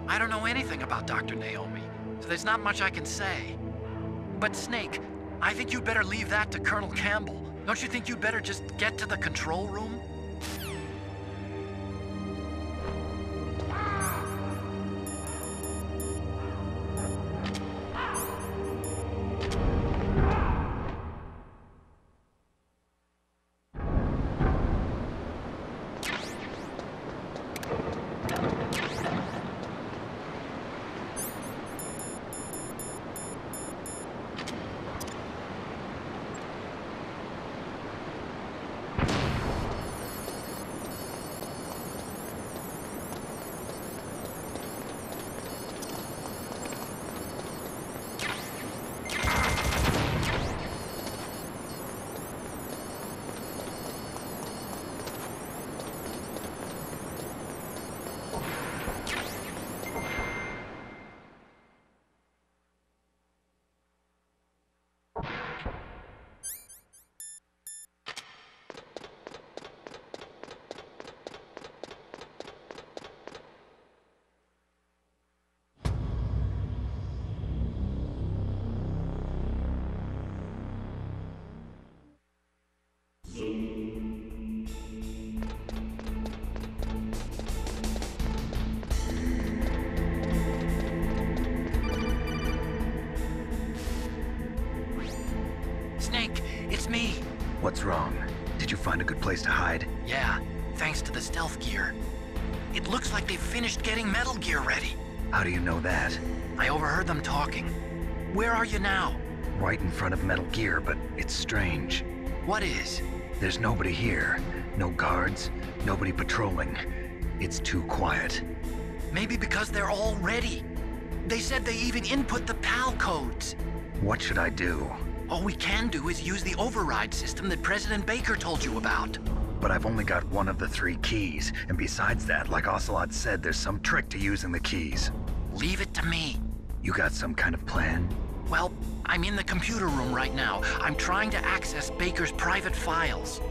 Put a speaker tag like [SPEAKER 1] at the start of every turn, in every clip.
[SPEAKER 1] I don't know anything about Dr. Naomi, so there's not much I can say. But Snake, I think you'd better leave that to Colonel Campbell. Don't you think you'd better just get to the control room? Snake, it's me.
[SPEAKER 2] What's wrong? Did you find a good place to hide?
[SPEAKER 1] Yeah, thanks to the stealth gear. It looks like they've finished getting Metal Gear ready.
[SPEAKER 2] How do you know that?
[SPEAKER 1] I overheard them talking. Where are you now?
[SPEAKER 2] Right in front of Metal Gear, but it's strange.
[SPEAKER 1] What is?
[SPEAKER 2] There's nobody here. No guards, nobody patrolling. It's too quiet.
[SPEAKER 1] Maybe because they're all ready. They said they even input the PAL codes.
[SPEAKER 2] What should I do?
[SPEAKER 1] All we can do is use the override system that President Baker told you about.
[SPEAKER 2] But I've only got one of the 3 keys, and besides that, like Ocelot said, there's some trick to using the keys.
[SPEAKER 1] Leave it to me.
[SPEAKER 2] You got some kind of plan?
[SPEAKER 1] Well, I'm in the computer room right now. I'm trying to access Baker's private files.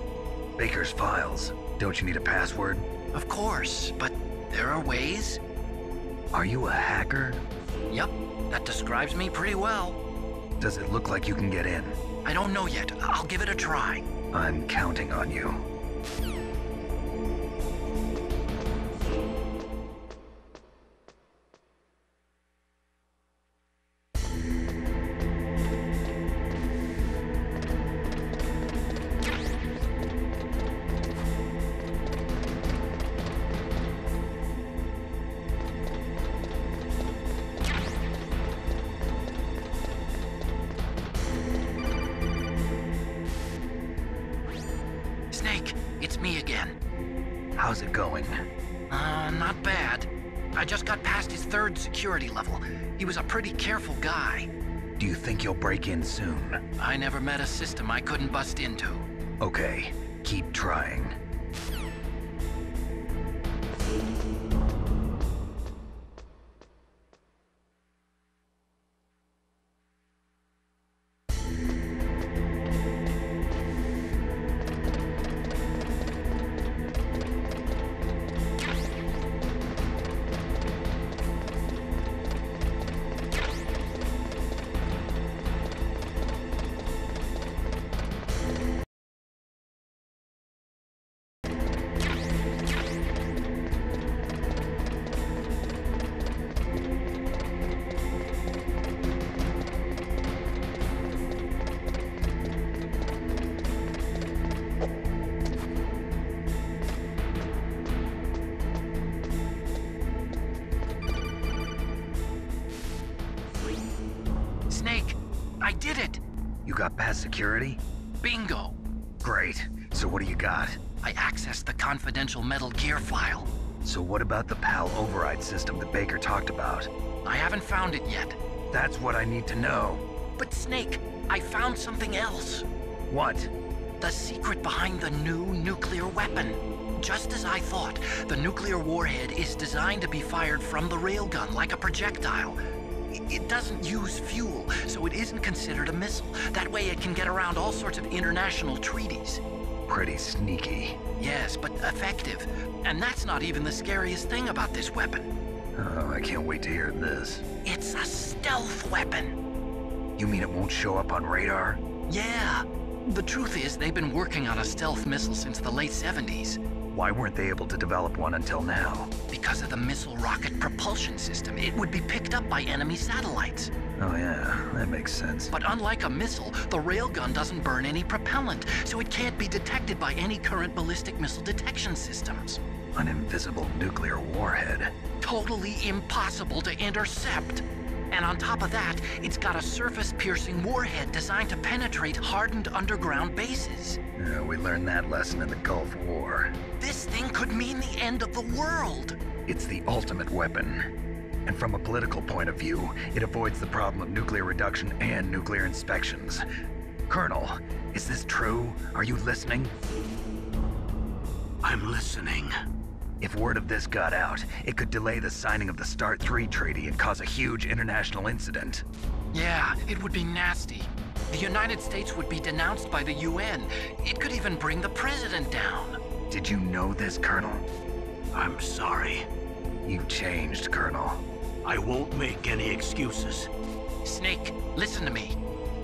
[SPEAKER 2] Baker's files? Don't you need a password?
[SPEAKER 1] Of course, but there are ways.
[SPEAKER 2] Are you a hacker?
[SPEAKER 1] Yep, that describes me pretty well.
[SPEAKER 2] Does it look like you can get in?
[SPEAKER 1] I don't know yet. I'll give it a try.
[SPEAKER 2] I'm counting on you.
[SPEAKER 1] Snake, it's me again.
[SPEAKER 2] How's it going?
[SPEAKER 1] Not bad. I just got past his 3rd security level. He was a pretty careful guy.
[SPEAKER 2] Do you think you'll break in soon?
[SPEAKER 1] I never met a system I couldn't bust into.
[SPEAKER 2] Okay, keep trying.
[SPEAKER 1] Snake, I did it!
[SPEAKER 2] You got past security?
[SPEAKER 1] Bingo!
[SPEAKER 2] Great. So what do you got?
[SPEAKER 1] I accessed the confidential Metal Gear file.
[SPEAKER 2] So what about the PAL override system that Baker talked about?
[SPEAKER 1] I haven't found it yet.
[SPEAKER 2] That's what I need to know.
[SPEAKER 1] But Snake, I found something else.
[SPEAKER 2] What?
[SPEAKER 1] The secret behind the new nuclear weapon. Just as I thought, the nuclear warhead is designed to be fired from the railgun like a projectile. It doesn't use fuel, so it isn't considered a missile. That way it can get around all sorts of international treaties.
[SPEAKER 2] Pretty sneaky.
[SPEAKER 1] Yes, but effective. And that's not even the scariest thing about this weapon.
[SPEAKER 2] Oh, I can't wait to hear this.
[SPEAKER 1] It's a stealth weapon.
[SPEAKER 2] You mean it won't show up on radar?
[SPEAKER 1] Yeah. The truth is, they've been working on a stealth missile since the late 70s.
[SPEAKER 2] Why weren't they able to develop one until now?
[SPEAKER 1] Because of the missile rocket propulsion system, it would be picked up by enemy satellites.
[SPEAKER 2] Oh yeah, that makes sense.
[SPEAKER 1] But unlike a missile, the railgun doesn't burn any propellant, so it can't be detected by any current ballistic missile detection systems.
[SPEAKER 2] An invisible nuclear warhead.
[SPEAKER 1] Totally impossible to intercept. And on top of that, it's got a surface-piercing warhead designed to penetrate hardened underground bases.
[SPEAKER 2] Yeah, we learned that lesson in the Gulf War.
[SPEAKER 1] This thing could mean the end of the world.
[SPEAKER 2] It's the ultimate weapon. And from a political point of view, it avoids the problem of nuclear reduction and nuclear inspections. Colonel, is this true? Are you listening?
[SPEAKER 3] I'm listening.
[SPEAKER 2] If word of this got out, it could delay the signing of the START 3 treaty and cause a huge international incident.
[SPEAKER 1] Yeah, it would be nasty. The United States would be denounced by the UN. It could even bring the president down.
[SPEAKER 2] Did you know this, Colonel?
[SPEAKER 3] I'm sorry.
[SPEAKER 2] You've changed, Colonel.
[SPEAKER 3] I won't make any excuses.
[SPEAKER 1] Snake, listen to me.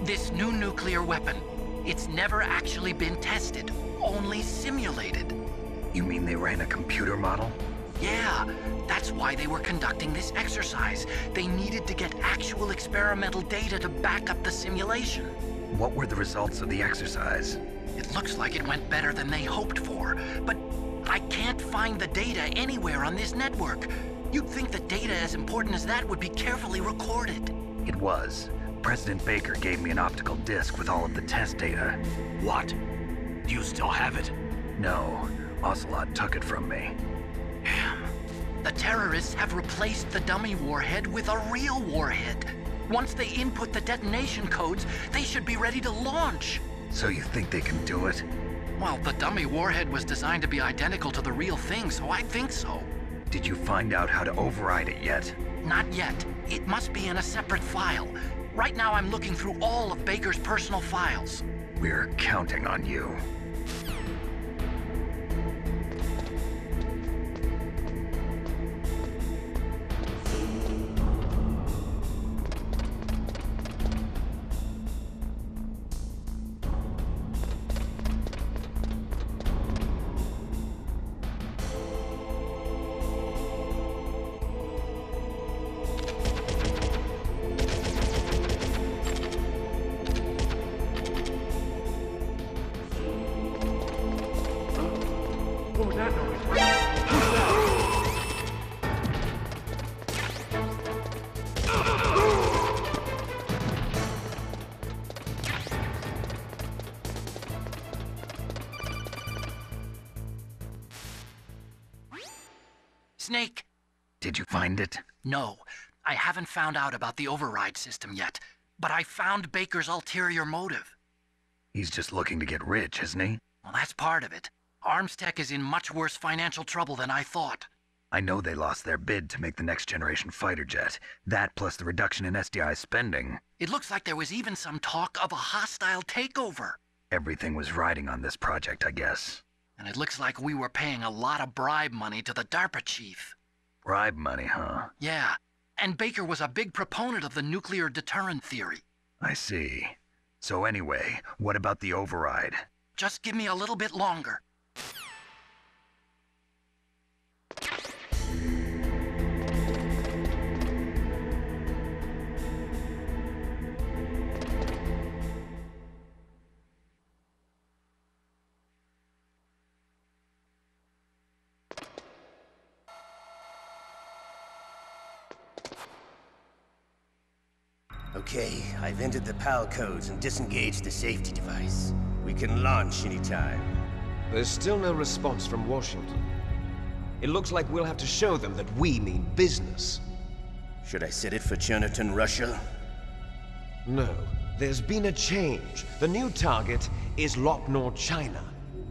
[SPEAKER 1] This new nuclear weapon, it's never actually been tested, only simulated.
[SPEAKER 2] You mean they ran a computer model?
[SPEAKER 1] Yeah, that's why they were conducting this exercise. They needed to get actual experimental data to back up the simulation.
[SPEAKER 2] What were the results of the exercise?
[SPEAKER 1] It looks like it went better than they hoped for, but I can't find the data anywhere on this network. You'd think that data as important as that would be carefully recorded.
[SPEAKER 2] It was. President Baker gave me an optical disc with all of the test data.
[SPEAKER 3] What? Do you still have it?
[SPEAKER 2] No, Ocelot took it from me.
[SPEAKER 1] Damn. The terrorists have replaced the dummy warhead with a real warhead. Once they input the detonation codes, they should be ready to launch.
[SPEAKER 2] So you think they can do it?
[SPEAKER 1] Well, the dummy warhead was designed to be identical to the real thing, so I think so.
[SPEAKER 2] Did you find out how to override it yet?
[SPEAKER 1] Not yet. It must be in a separate file. Right now I'm looking through all of Baker's personal files.
[SPEAKER 2] We're counting on you.
[SPEAKER 4] What was that noise?
[SPEAKER 1] Snake!
[SPEAKER 2] Did you find it?
[SPEAKER 1] No, I haven't found out about the override system yet, but I found Baker's ulterior motive.
[SPEAKER 2] He's just looking to get rich, isn't he?
[SPEAKER 1] Well, that's part of it. Armstech is in much worse financial trouble than I thought.
[SPEAKER 2] I know they lost their bid to make the next generation fighter jet. That plus the reduction in SDI spending.
[SPEAKER 1] It looks like there was even some talk of a hostile takeover.
[SPEAKER 2] Everything was riding on this project, I guess.
[SPEAKER 1] And it looks like we were paying a lot of bribe money to the DARPA chief.
[SPEAKER 2] Bribe money, huh?
[SPEAKER 1] Yeah, and Baker was a big proponent of the nuclear deterrent theory.
[SPEAKER 2] I see. So anyway, what about the override?
[SPEAKER 1] Just give me a little bit longer.
[SPEAKER 5] Okay, I've entered the PAL codes and disengaged the safety device. We can launch anytime.
[SPEAKER 6] There's still no response from Washington. It looks like we'll have to show them that we mean business.
[SPEAKER 5] Should I set it for Cherniton, Russia?
[SPEAKER 6] No, there's been a change. The new target is Lopnor, China.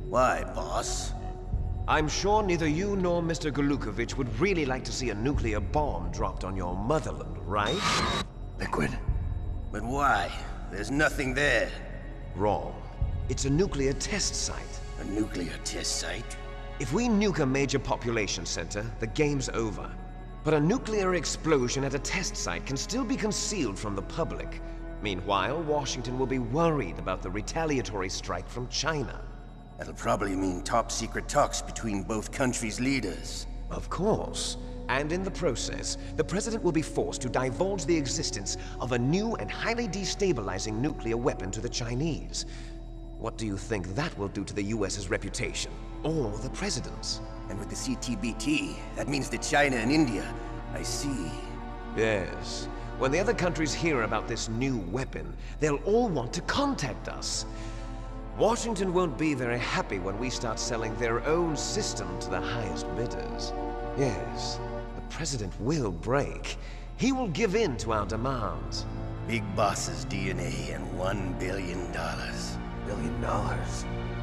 [SPEAKER 5] Why, boss?
[SPEAKER 6] I'm sure neither you nor Mr. Golukovich would really like to see a nuclear bomb dropped on your motherland, right?
[SPEAKER 2] Liquid?
[SPEAKER 5] But why? There's nothing there.
[SPEAKER 6] Wrong. It's a nuclear test site.
[SPEAKER 5] A nuclear test site?
[SPEAKER 6] If we nuke a major population center, the game's over. But a nuclear explosion at a test site can still be concealed from the public. Meanwhile, Washington will be worried about the retaliatory strike from China.
[SPEAKER 5] That'll probably mean top-secret talks between both countries' leaders.
[SPEAKER 6] Of course. And in the process, the President will be forced to divulge the existence of a new and highly destabilizing nuclear weapon to the Chinese. What do you think that will do to the US's reputation? Or the President's?
[SPEAKER 5] And with the CTBT, that means that China and India. I see.
[SPEAKER 6] Yes. When the other countries hear about this new weapon, they'll all want to contact us. Washington won't be very happy when we start selling their own system to the highest bidders. Yes, the President will break. He will give in to our demands.
[SPEAKER 5] Big Boss's DNA and $1 billion.
[SPEAKER 6] $1 billion?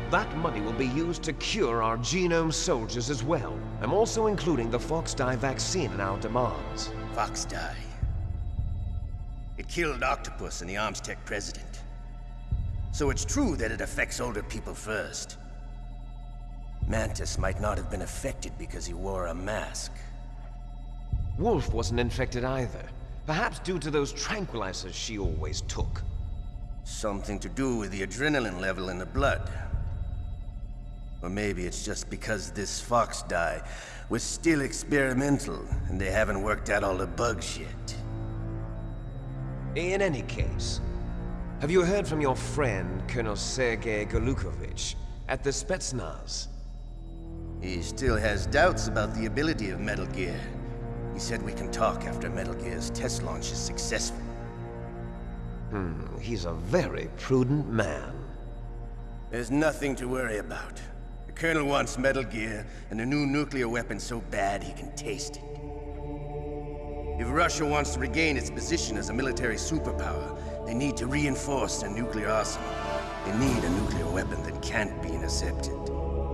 [SPEAKER 6] That money will be used to cure our genome soldiers as well. I'm also including the Fox dye vaccine in our demands.
[SPEAKER 5] Fox dye. It killed Octopus and the Armstech president. So it's true that it affects older people first. Mantis might not have been affected because he wore a mask.
[SPEAKER 6] Wolf wasn't infected either. Perhaps due to those tranquilizers she always took.
[SPEAKER 5] Something to do with the adrenaline level in the blood. Or maybe it's just because this Fox dye was still experimental and they haven't worked out all the bugs yet.
[SPEAKER 6] In any case, have you heard from your friend, Colonel Sergei Golukovich, at the Spetsnaz?
[SPEAKER 5] He still has doubts about the ability of Metal Gear. He said we can talk after Metal Gear's test launch is successful.
[SPEAKER 6] He's a very prudent man.
[SPEAKER 5] There's nothing to worry about. The Colonel wants Metal Gear and a new nuclear weapon so bad he can taste it. If Russia wants to regain its position as a military superpower, they need to reinforce their nuclear arsenal. They need a nuclear weapon that can't be intercepted.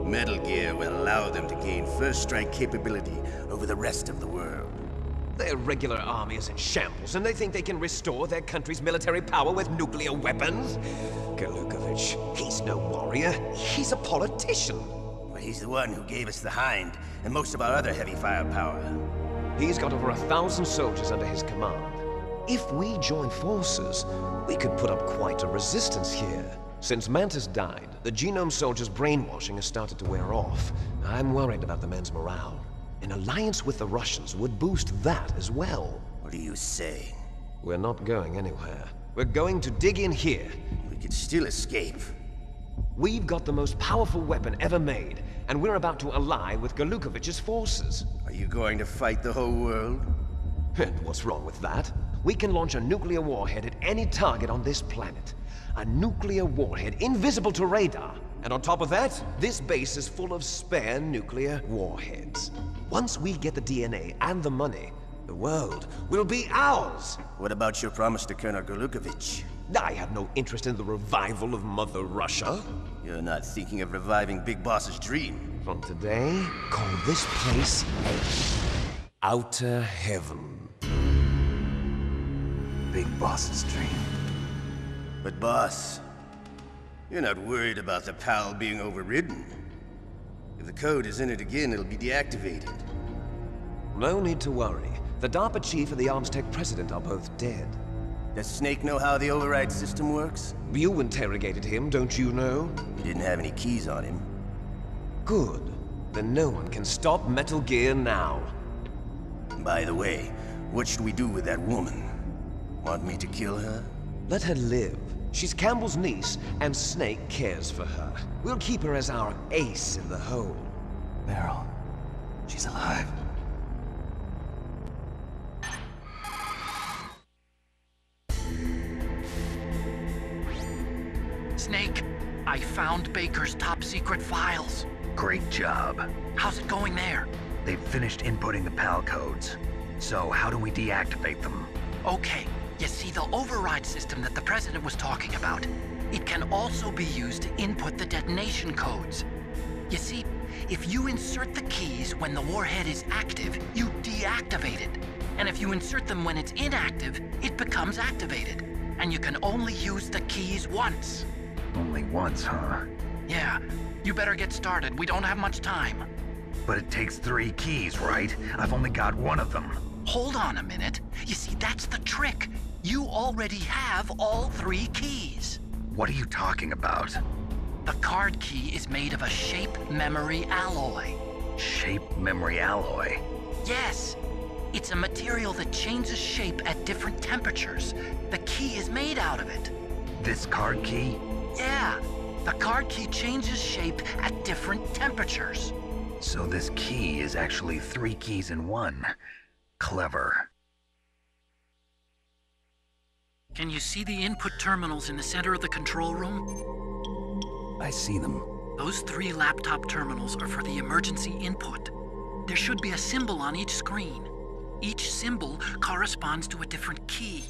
[SPEAKER 5] Metal Gear will allow them to gain first strike capability over the rest of the world.
[SPEAKER 6] Their regular army is in shambles, and they think they can restore their country's military power with nuclear weapons? Golukovich, he's no warrior. He's a politician.
[SPEAKER 5] Well, he's the one who gave us the Hind and most of our other heavy firepower.
[SPEAKER 6] He's got over 1,000 soldiers under his command. If we join forces, we could put up quite a resistance here. Since Mantis died, the genome soldiers' brainwashing has started to wear off. I'm worried about the men's morale. An alliance with the Russians would boost that as well.
[SPEAKER 5] What are you saying?
[SPEAKER 6] We're not going anywhere. We're going to dig in here.
[SPEAKER 5] We could still escape.
[SPEAKER 6] We've got the most powerful weapon ever made, and we're about to ally with Golukovich's forces.
[SPEAKER 5] Are you going to fight the whole world?
[SPEAKER 6] And what's wrong with that? We can launch a nuclear warhead at any target on this planet. A nuclear warhead invisible to radar. And on top of that, this base is full of spare nuclear warheads. Once we get the DNA and the money, the world will be ours!
[SPEAKER 5] What about your promise to Colonel Golukovich?
[SPEAKER 6] I have no interest in the revival of Mother Russia.
[SPEAKER 5] You're not thinking of reviving Big Boss's dream.
[SPEAKER 6] From today, call this place Outer Heaven.
[SPEAKER 2] Big Boss's dream.
[SPEAKER 5] But boss, you're not worried about the PAL being overridden. If the code is in it again, it'll be deactivated.
[SPEAKER 6] No need to worry. The DARPA chief and the Armstech president are both dead.
[SPEAKER 5] Does Snake know how the override system works?
[SPEAKER 6] You interrogated him, don't you know?
[SPEAKER 5] He didn't have any keys on him.
[SPEAKER 6] Good. Then no one can stop Metal Gear now.
[SPEAKER 5] By the way, what should we do with that woman? Want me to kill her?
[SPEAKER 6] Let her live. She's Campbell's niece, and Snake cares for her. We'll keep her as our ace in the hole.
[SPEAKER 2] Meryl, she's alive.
[SPEAKER 1] Snake, I found Baker's top-secret files.
[SPEAKER 2] Great job.
[SPEAKER 1] How's it going there?
[SPEAKER 2] They've finished inputting the PAL codes. So how do we deactivate them?
[SPEAKER 1] Okay, you see the override system that the President was talking about? It can also be used to input the detonation codes. You see, if you insert the keys when the warhead is active, you deactivate it. And if you insert them when it's inactive, it becomes activated. And you can only use the keys once.
[SPEAKER 2] Only once, huh?
[SPEAKER 1] Yeah, you better get started. We don't have much time.
[SPEAKER 2] But it takes 3 keys, right? I've only got 1 of them.
[SPEAKER 1] Hold on a minute. You see, that's the trick. You already have all 3 keys.
[SPEAKER 2] What are you talking about?
[SPEAKER 1] The card key is made of a shape memory alloy.
[SPEAKER 2] Shape memory alloy?
[SPEAKER 1] Yes. It's a material that changes shape at different temperatures. The key is made out of it.
[SPEAKER 2] This card key?
[SPEAKER 1] Yeah. The card key changes shape at different temperatures.
[SPEAKER 2] So this key is actually 3 keys in 1. Clever.
[SPEAKER 1] Can you see the input terminals in the center of the control room?
[SPEAKER 2] I see them.
[SPEAKER 1] Those 3 laptop terminals are for the emergency input. There should be a symbol on each screen. Each symbol corresponds to a different key.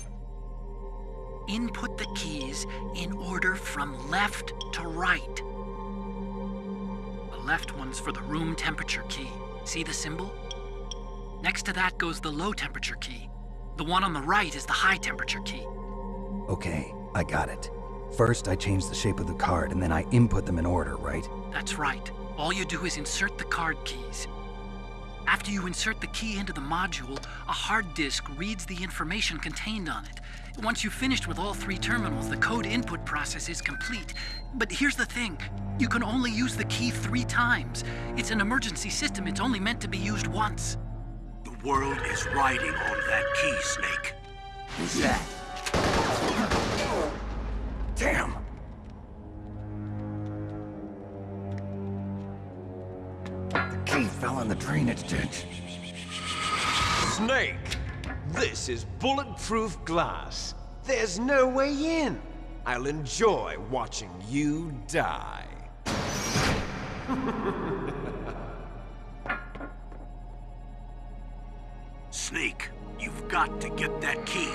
[SPEAKER 1] Input the keys in order from left to right. The left one's for the room temperature key. See the symbol? Next to that goes the low temperature key. The one on the right is the high temperature key.
[SPEAKER 4] Okay, I got it. First, I change the shape of the card, and then I input them in order, right?
[SPEAKER 1] That's right. All you do is insert the card keys. After you insert the key into the module, a hard disk reads the information contained on it. Once you've finished with all 3 terminals, the code input process is complete. But here's the thing. You can only use the key 3 times. It's an emergency system. It's only meant to be used once.
[SPEAKER 3] The world is riding on that key, Snake.
[SPEAKER 5] Who's that?
[SPEAKER 2] Damn! The key fell in the drainage ditch.
[SPEAKER 6] Snake! This is bulletproof glass. There's no way in. I'll enjoy watching you die.
[SPEAKER 3] Snake, you've got to get that key.